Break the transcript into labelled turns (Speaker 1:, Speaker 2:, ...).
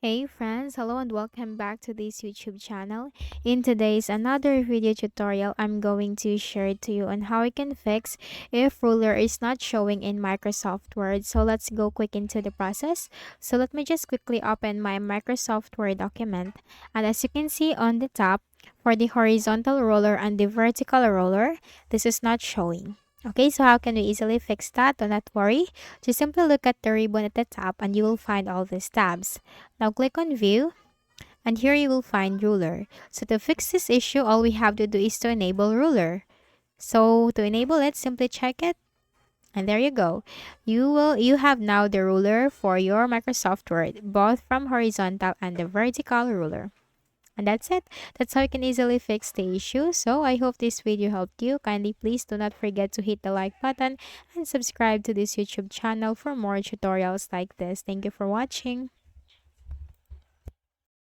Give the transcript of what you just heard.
Speaker 1: Hey friends, hello and welcome back to this YouTube channel. In today's another video tutorial, I'm going to share to you on how I can fix if ruler is not showing in Microsoft Word. So let's go quick into the process. So let me just quickly open my Microsoft Word document. And as you can see on the top, for the horizontal ruler and the vertical ruler, this is not showing. Okay, so how can we easily fix that? Do not worry. Just simply look at the ribbon at the top and you will find all these tabs. Now click on view and here you will find ruler. So to fix this issue, all we have to do is to enable ruler. So to enable it, simply check it and there you go. You have now the ruler for your Microsoft Word, both from horizontal and the vertical ruler. And that's it. That's how you can easily fix the issue. So I hope this video helped you. Kindly please do not forget to hit the like button and subscribe to this YouTube channel for more tutorials like this. Thank you for watching.